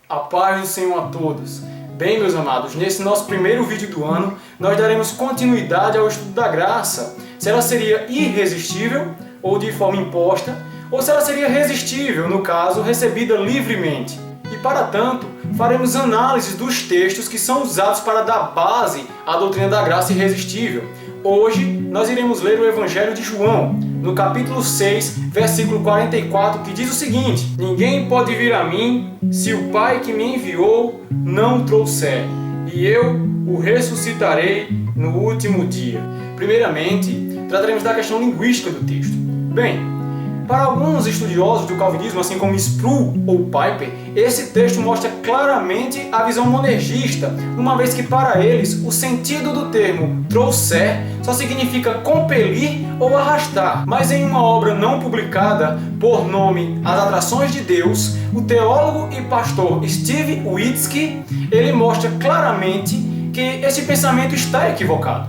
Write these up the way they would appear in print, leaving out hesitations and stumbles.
A paz do Senhor a todos. Bem, meus amados, nesse nosso primeiro vídeo do ano, nós daremos continuidade ao estudo da graça. Se ela seria irresistível ou de forma imposta, ou se ela seria resistível, no caso, recebida livremente. E para tanto, faremos análises dos textos que são usados para dar base à doutrina da graça irresistível. Hoje, nós iremos ler o Evangelho de João, no capítulo 6, versículo 44, que diz o seguinte: Ninguém pode vir a mim se o Pai que me enviou não o trouxer, e eu o ressuscitarei no último dia. Primeiramente, trataremos da questão linguística do texto. Bem, para alguns estudiosos do calvinismo, assim como Sproul ou Piper, esse texto mostra claramente a visão monergista, uma vez que para eles o sentido do termo trouxer só significa compelir ou arrastar. Mas em uma obra não publicada por nome As Atrações de Deus, o teólogo e pastor Steve Witsky, ele mostra claramente que esse pensamento está equivocado,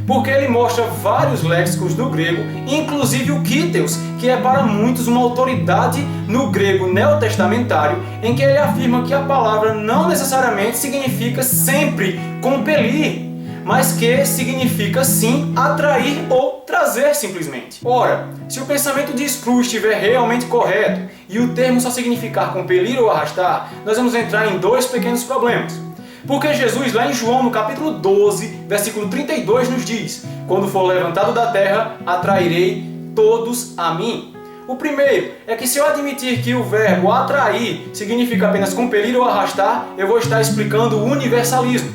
porque ele mostra vários léxicos do grego, inclusive o Kíteos, que é para muitos uma autoridade no grego neotestamentário, em que ele afirma que a palavra não necessariamente significa sempre compelir, mas que significa sim atrair ou trazer simplesmente. Ora, se o pensamento de Sproul estiver realmente correto e o termo só significar compelir ou arrastar, nós vamos entrar em dois pequenos problemas. Porque Jesus, lá em João, no capítulo 12, versículo 32, nos diz: Quando for levantado da terra, atrairei todos a mim. O primeiro é que se eu admitir que o verbo atrair significa apenas compelir ou arrastar, eu vou estar explicando o universalismo.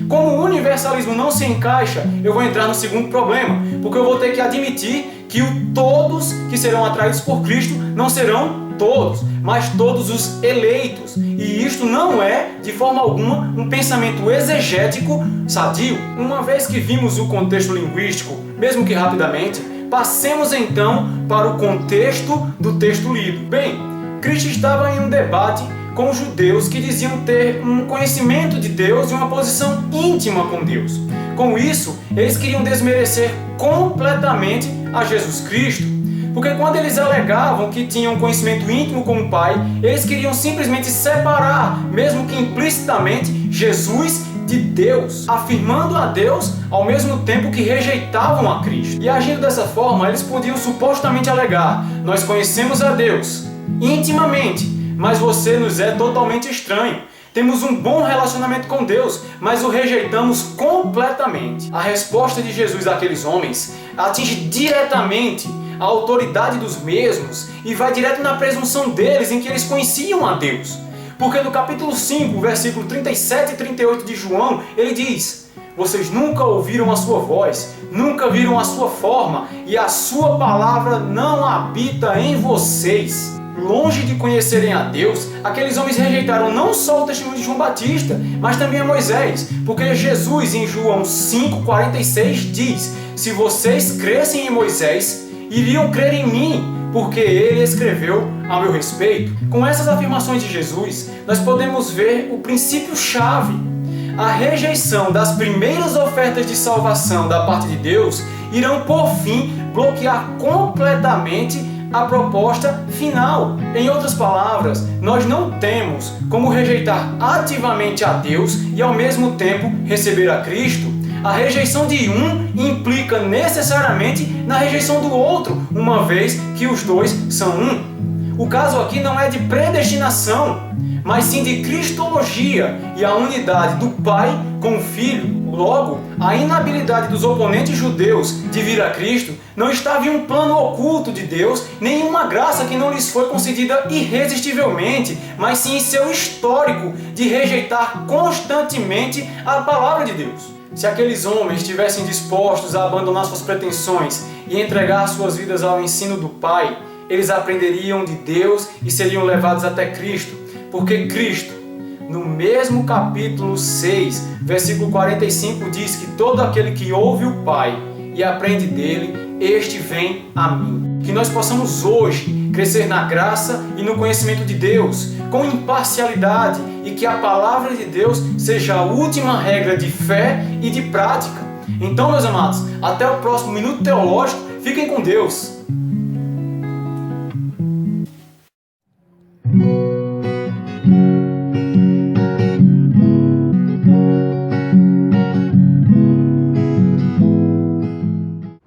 Como o universalismo não se encaixa, eu vou entrar no segundo problema, porque eu vou ter que admitir que todos que serão atraídos por Cristo não serão todos, mas todos os eleitos. E isto não é, de forma alguma, um pensamento exegético sadio. Uma vez que vimos o contexto linguístico, mesmo que rapidamente, passemos então para o contexto do texto lido. Bem, Cristo estava em um debate com os judeus que diziam ter um conhecimento de Deus e uma posição íntima com Deus. Com isso, eles queriam desmerecer completamente a Jesus Cristo. Porque quando eles alegavam que tinham conhecimento íntimo com o Pai, eles queriam simplesmente separar, mesmo que implicitamente, Jesus de Deus, afirmando a Deus ao mesmo tempo que rejeitavam a Cristo. E agindo dessa forma, eles podiam supostamente alegar: nós conhecemos a Deus intimamente, mas você nos é totalmente estranho. Temos um bom relacionamento com Deus, mas o rejeitamos completamente. A resposta de Jesus àqueles homens atinge diretamente a autoridade dos mesmos e vai direto na presunção deles em que eles conheciam a Deus. Porque no capítulo 5, versículo 37 e 38 de João, ele diz: Vocês nunca ouviram a sua voz, nunca viram a sua forma, e a sua palavra não habita em vocês. Longe de conhecerem a Deus, aqueles homens rejeitaram não só o testemunho de João Batista, mas também a Moisés, porque Jesus em João 5,46 diz: Se vocês crescem em Moisés, iriam crer em mim, porque ele escreveu a meu respeito. Com essas afirmações de Jesus, nós podemos ver o princípio-chave. A rejeição das primeiras ofertas de salvação da parte de Deus irão, por fim, bloquear completamente a proposta final. Em outras palavras, nós não temos como rejeitar ativamente a Deus e ao mesmo tempo receber a Cristo. A rejeição de um implica necessariamente na rejeição do outro, uma vez que os dois são um. O caso aqui não é de predestinação, mas sim de cristologia e a unidade do Pai com o Filho. Logo, a inabilidade dos oponentes judeus de vir a Cristo não estava em um plano oculto de Deus, nem em uma graça que não lhes foi concedida irresistivelmente, mas sim em seu histórico de rejeitar constantemente a palavra de Deus. Se aqueles homens estivessem dispostos a abandonar suas pretensões e entregar suas vidas ao ensino do Pai, eles aprenderiam de Deus e seriam levados até Cristo, porque Cristo, no mesmo capítulo 6, versículo 45, diz que todo aquele que ouve o Pai e aprende dele, este vem a mim. Que nós possamos hoje crescer na graça e no conhecimento de Deus, com imparcialidade, e que a palavra de Deus seja a última regra de fé e de prática. Então, meus amados, até o próximo Minuto Teológico. Fiquem com Deus.